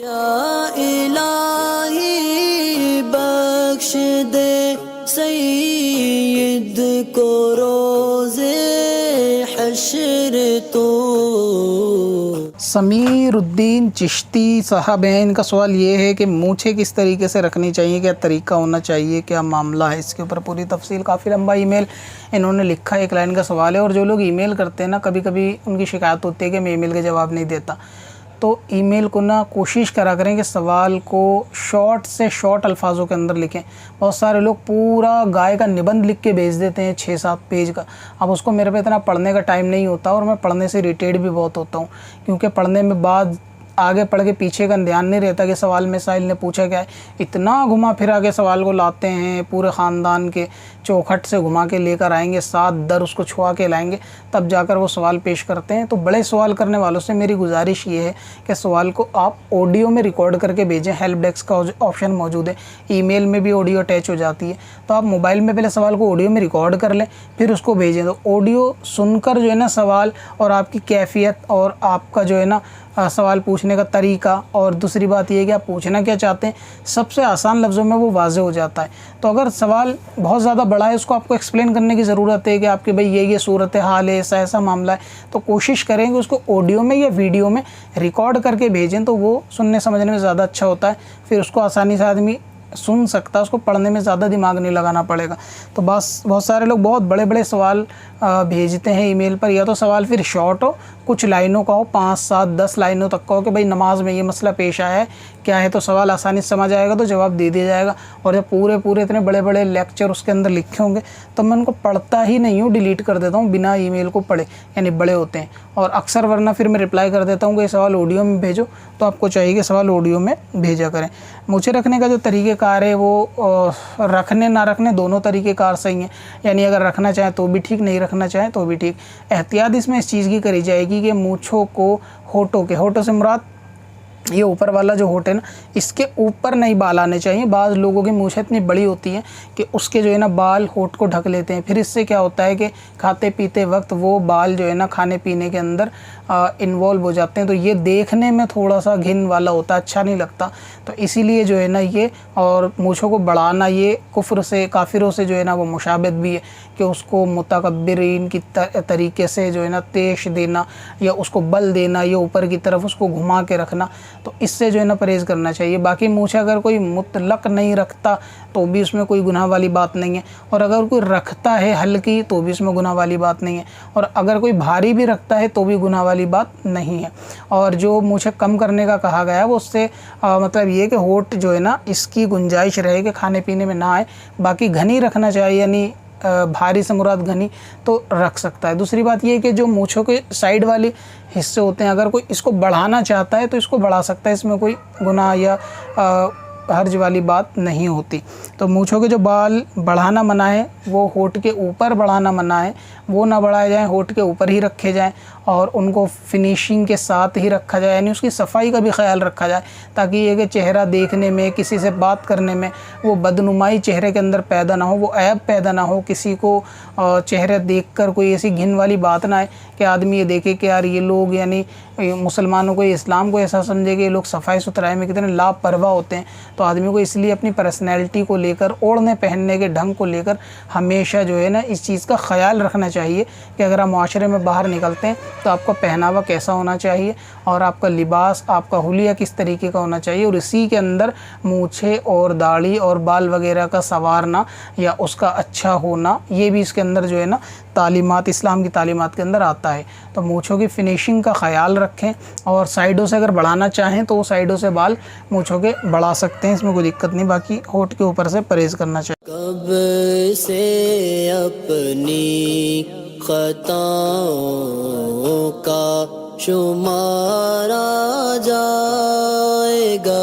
या इलाही बख्श दे सईद को रोज़े हश्र तो। समीरुद्दीन चिश्ती साहब हैं, इनका सवाल ये है कि मूछें किस तरीके से रखनी चाहिए, क्या तरीका होना चाहिए, क्या मामला है। इसके ऊपर पूरी तफसील, काफ़ी लंबा ईमेल इन्होंने लिखा है, एक लाइन का सवाल है। और जो लोग ईमेल करते हैं ना, कभी कभी उनकी शिकायत होती है कि मैं ईमेल के जवाब नहीं देता। तो ईमेल को ना कोशिश करा करें कि सवाल को शॉर्ट से शॉर्ट अल्फाजों के अंदर लिखें। बहुत सारे लोग पूरा गाय का निबंध लिख के भेज देते हैं 6-7 पेज का। अब उसको मेरे पे इतना पढ़ने का टाइम नहीं होता और मैं पढ़ने से इरिटेट भी बहुत होता हूँ, क्योंकि पढ़ने में बाद आगे पढ़ के पीछे का ध्यान नहीं रहता कि सवाल में साहिल ने पूछा क्या है। इतना घुमा फिरा के सवाल को लाते हैं, पूरे ख़ानदान के चौखट से घुमा के लेकर आएंगे, 7 दर उसको छुआ के लाएंगे, तब जाकर वो सवाल पेश करते हैं। तो बड़े सवाल करने वालों से मेरी गुजारिश ये है कि सवाल को आप ऑडियो में रिकॉर्ड करके भेजें। हेल्प डेस्क का ऑप्शन मौजूद है, ईमेल में भी ऑडियो अटैच हो जाती है। तो आप मोबाइल में पहले सवाल को ऑडियो में रिकॉर्ड कर लें, फिर उसको भेजें। तो ऑडियो सुनकर जो है ना सवाल और आपकी कैफियत और आपका जो है ना सवाल पूछने का तरीका, और दूसरी बात ये है कि आप पूछना क्या चाहते हैं, सबसे आसान लफ्ज़ों में वो वाज़े हो जाता है। तो अगर सवाल बहुत ज़्यादा बड़ा है, उसको आपको एक्सप्लेन करने की ज़रूरत है कि आपके भाई ये सूरत हाल है, ऐसा ऐसा मामला है, तो कोशिश करें कि उसको ऑडियो में या वीडियो में रिकॉर्ड करके भेजें, तो वो सुनने समझने में ज़्यादा अच्छा होता है। फिर उसको आसानी से आदमी सुन सकता है, उसको पढ़ने में ज़्यादा दिमाग नहीं लगाना पड़ेगा। तो बस बहुत सारे लोग बहुत बड़े बड़े सवाल भेजते हैं ईमेल पर, या तो सवाल फिर शॉर्ट हो, कुछ लाइनों का हो, 5, 7, 10 लाइनों तक का हो कि भाई नमाज में ये मसला पेश आया है, क्या है, तो सवाल आसानी से समझ आएगा तो जवाब दे दिया जाएगा। और जब पूरे पूरे इतने बड़े बड़े लेक्चर उसके अंदर लिखे होंगे तो मैं उनको पढ़ता ही नहीं हूँ, डिलीट कर देता हूँ बिना ईमेल को पढ़े, यानी बड़े होते हैं। और अक्सर वरना फिर मैं रिप्लाई कर देता हूँ कि सवाल ऑडियो में भेजो, तो आपको चाहिए कि सवाल ऑडियो में भेजा करें। मूछें रखने का जो तरीक़ेकार है वो रखने ना रखने दोनों तरीक़ेकार सही हैं, यानी अगर रखना चाहें तो भी ठीक, नहीं रखना चाहें तो भी ठीक। एहतियात इसमें इस चीज़ की करी जाएगी कि मूँछों को होठों से मुराद ये ऊपर वाला जो होठ है ना, इसके ऊपर नहीं बाल आने चाहिए। बाज़ लोगों की मूछें इतनी बड़ी होती हैं कि उसके जो है ना बाल होठ को ढक लेते हैं, फिर इससे क्या होता है कि खाते पीते वक्त वो बाल जो है ना खाने पीने के अंदर इन्वॉल्व हो जाते हैं। तो ये देखने में थोड़ा सा घिन वाला होता है, अच्छा नहीं लगता। तो इसीलिए जो है ना ये, और मूछों को बढ़ाना ये कुफ्र से, काफिरों से जो है ना वो मुशाबित भी है कि उसको मुतकब्बिरीन की तरीके से जो है ना तेश देना या उसको बल देना या ऊपर की तरफ उसको घुमा के रखना, तो इससे जो है ना परहेज़ करना चाहिए। बाकी मूछें अगर कोई मुतलक नहीं रखता तो भी उसमें कोई गुनाह वाली बात नहीं है, और अगर कोई रखता है हल्की तो भी उसमें गुनाह वाली बात नहीं है, और अगर कोई भारी भी रखता है तो भी गुनाह वाली बात नहीं है। और जो मूछें कम करने का कहा गया है वो उससे मतलब ये कि होठ जो है ना इसकी गुंजाइश रहे कि खाने पीने में ना आए। बाकी घनी रखना चाहिए, यानी भारी से मुराद घनी तो रख सकता है। दूसरी बात ये है कि जो मूछों के साइड वाले हिस्से होते हैं, अगर कोई इसको बढ़ाना चाहता है तो इसको बढ़ा सकता है, इसमें कोई गुनाह या हर्ज वाली बात नहीं होती। तो मूछों के जो बाल बढ़ाना मना है वो होठ के ऊपर बढ़ाना मना है, वो ना बढ़ाए जाएं, होठ के ऊपर ही रखे जाएं, और उनको फिनिशिंग के साथ ही रखा जाए, यानी उसकी सफाई का भी ख्याल रखा जाए, ताकि ये कि चेहरा देखने में, किसी से बात करने में वो बदनुमाई चेहरे के अंदर पैदा ना हो, वो ऐब पैदा ना हो, किसी को चेहरे देखकर कोई ऐसी घिन वाली बात ना आए कि आदमी ये देखे कि यार ये लोग, यानी मुसलमानों को, इस्लाम को ऐसा समझे कि ये लोग सफाई सुथराई में कितने लापरवाह होते हैं। तो आदमी को इसलिए अपनी पर्सनैलिटी को लेकर, ओढ़ने पहनने के ढंग को लेकर हमेशा जो है ना इस चीज़ का ख्याल रखना चाहिए कि अगर आप माशरे में बाहर निकलते हैं तो आपका पहनावा कैसा होना चाहिए और आपका लिबास, आपका हुलिया किस तरीके का होना चाहिए, और इसी के अंदर मूछें और दाढ़ी और बाल वगैरह का संवारना या उसका अच्छा होना, ये भी इसके अंदर जो है ना तालीमात, इस्लाम की तालीमात के अंदर आता है। तो मूछों की फिनिशिंग का ख्याल रखें, और साइडों से अगर बढ़ाना चाहें तो साइडों से बाल मूछों के बढ़ा सकते हैं, इसमें कोई दिक्कत नहीं। बाकी होठ के ऊपर से परहेज़ करना चाहिए। कब से अपनी खताओं का शुमारा जाएगा।